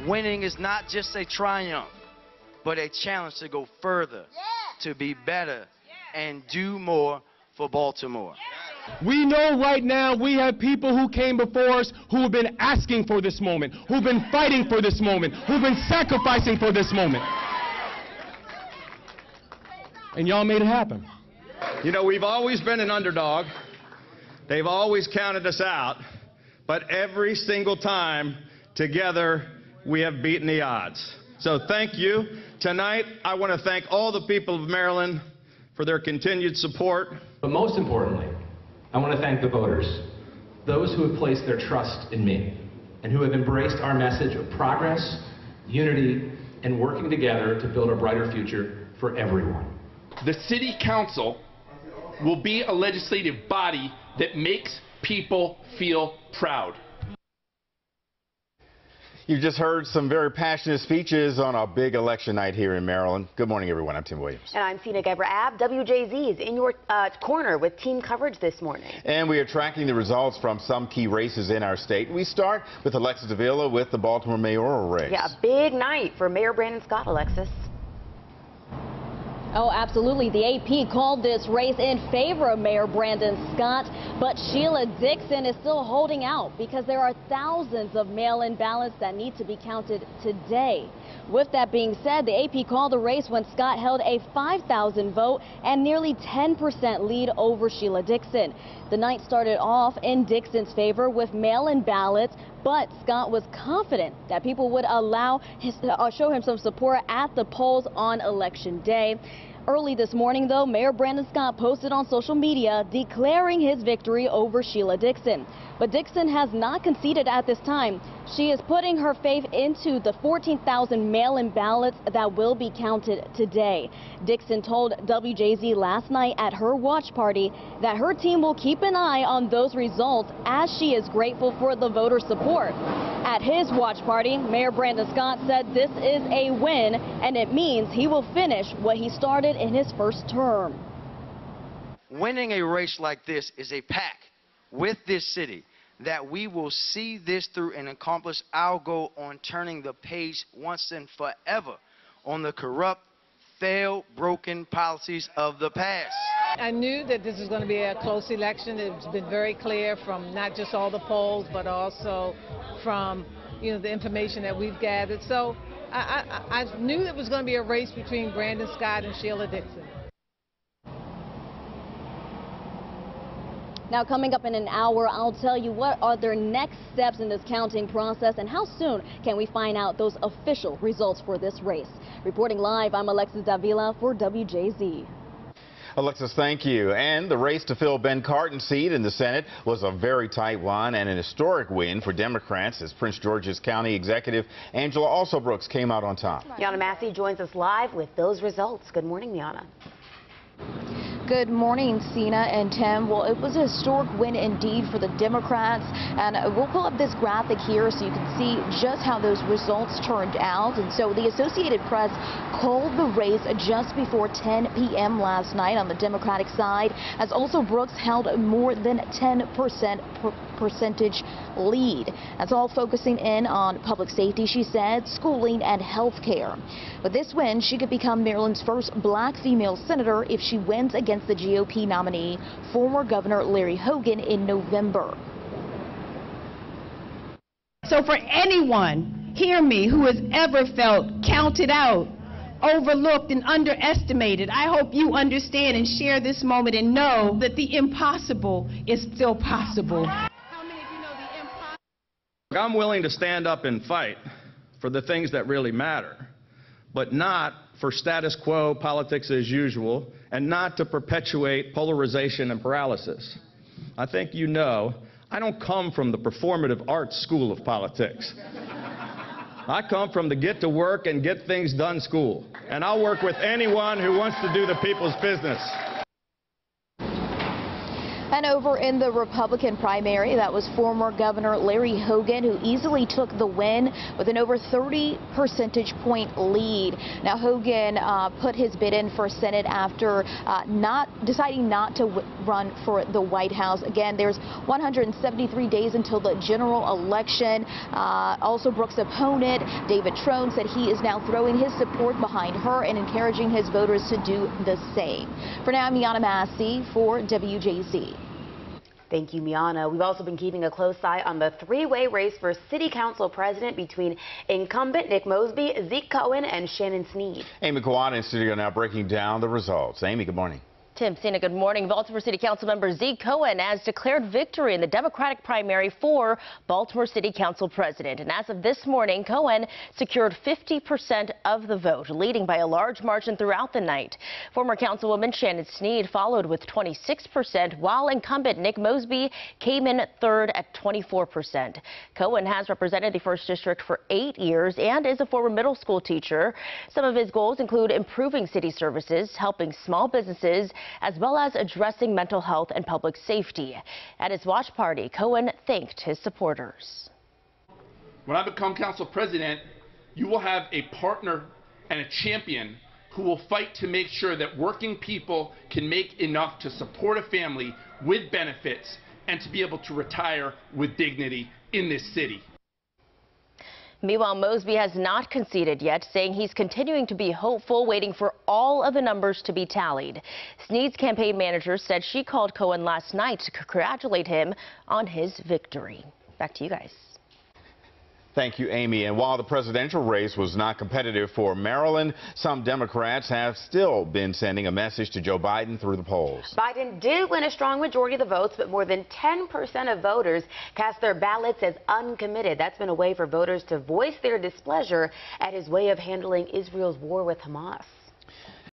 Winning is not just a triumph, but a challenge to go further, to be better, and do more for Baltimore. We know right now we have people who came before us who have been asking for this moment, who've been fighting for this moment, who've been sacrificing for this moment. And y'all made it happen. You know, we've always been an underdog. They've always counted us out. But every single time, together, we have beaten the odds. So thank you. Tonight, I want to thank all the people of Maryland for their continued support. But most importantly, I want to thank the voters, those who have placed their trust in me, and who have embraced our message of progress, unity, and working together to build a brighter future for everyone. The City Council will be a legislative body that makes people feel proud. You just heard some very passionate speeches on a big election night here in Maryland. Good morning, everyone. I'm Tim Williams. And I'm Sina Gebra-Ab. WJZ is in your corner with team coverage this morning. And we are tracking the results from some key races in our state. We start with Alexis Davila with the Baltimore mayoral race. Yeah, a big night for Mayor Brandon Scott, Alexis. Oh, absolutely. The AP called this race in favor of Mayor Brandon Scott, but Sheila Dixon is still holding out because there are thousands of mail-in ballots that need to be counted today. With that being said, the AP called the race when Scott held a 5,000 vote and nearly 10% lead over Sheila Dixon. The night started off in Dixon's favor with mail-in ballots, but Scott was confident that people would show him some support at the polls on Election Day. Early this morning, though, Mayor Brandon Scott posted on social media declaring his victory over Sheila Dixon. But Dixon has not conceded at this time. She is putting her faith into the 14,000 mail-in ballots that will be counted today. Dixon told WJZ last night at her watch party that her team will keep an eye on those results as she is grateful for the voter support. At his watch party, Mayor Brandon Scott said this is a win and it means he will finish what he started in his first term. Winning a race like this is a pact with this city that we will see this through and accomplish our goal on turning the page once and forever on the corrupt, failed, broken policies of the past. I knew that this was going to be a close election. It's been very clear from not just all the polls, but also from, you know, the information that we've gathered. So I knew it was going to be a race between Brandon Scott and Sheila Dixon. Now, coming up in an hour, I'll tell you what are their next steps in this counting process and how soon can we find out those official results for this race. Reporting live, I'm Alexis Davila for WJZ. Alexis, thank you. And the race to fill Ben Cardin's seat in the Senate was a very tight one and an historic win for Democrats as Prince George's County Executive Angela Alsobrooks came out on top. Miana Massey joins us live with those results. Good morning, Miana. Good morning, Sina and Tim. Well, it was a historic win indeed for the Democrats, and we'll pull up this graphic here so you can see just how those results turned out. And so the Associated Press called the race just before 10 p.m. last night on the Democratic side, as Alsobrooks held more than 10% percentage lead. That's all focusing in on public safety, she said, schooling and health care. With this win, she could become Maryland's first black female senator if she wins against the GOP nominee, former Governor Larry Hogan, in November. So for anyone, hear me, who has ever felt counted out, overlooked and underestimated, I hope you understand and share this moment and know that the impossible is still possible. How many of you know the impossible? I'm willing to stand up and fight for the things that really matter, but not for status quo politics as usual, and not to perpetuate polarization and paralysis. I think you know, I don't come from the performative arts school of politics. I come from the get to work and get things done school, and I'll work with anyone who wants to do the people's business. And over in the Republican primary, that was former Governor Larry Hogan, who easily took the win with an over 30 percentage point lead. Now, Hogan put his bid in for Senate after deciding not to run for the White House. Again, there's 173 days until the general election. Alsobrooks' opponent, David Trone, said he is now throwing his support behind her and encouraging his voters to do the same. For now, I'm Miana Massey for WJZ. Thank you, Miana. We've also been keeping a close eye on the three-way race for City Council President between incumbent Nick Mosby, Zeke Cohen, and Shannon Sneed. Amy Kwan in studio now breaking down the results. Amy, good morning. Tim, Sina, good morning. Baltimore City Council member Zeke Cohen has declared victory in the Democratic primary for Baltimore City Council president. And as of this morning, Cohen secured 50% of the vote, leading by a large margin throughout the night. Former Councilwoman Shannon Sneed followed with 26%, while incumbent Nick Mosby came in third at 24%. Cohen has represented the 1st District for 8 years and is a former middle school teacher. Some of his goals include improving city services, helping small businesses, as well as addressing mental health and public safety. At his watch party, Cohen thanked his supporters. When I become council president, you will have a partner and a champion who will fight to make sure that working people can make enough to support a family with benefits and to be able to retire with dignity in this city. Meanwhile, Mosby has not conceded yet, saying he's continuing to be hopeful, waiting for all of the numbers to be tallied. Sneed's campaign manager said she called Cohen last night to congratulate him on his victory. Back to you guys. Thank you, Amy. And while the presidential race was not competitive for Maryland, some Democrats have still been sending a message to Joe Biden through the polls. Biden did win a strong majority of the votes, but more than 10% of voters cast their ballots as uncommitted. That's been a way for voters to voice their displeasure at his way of handling Israel's war with Hamas.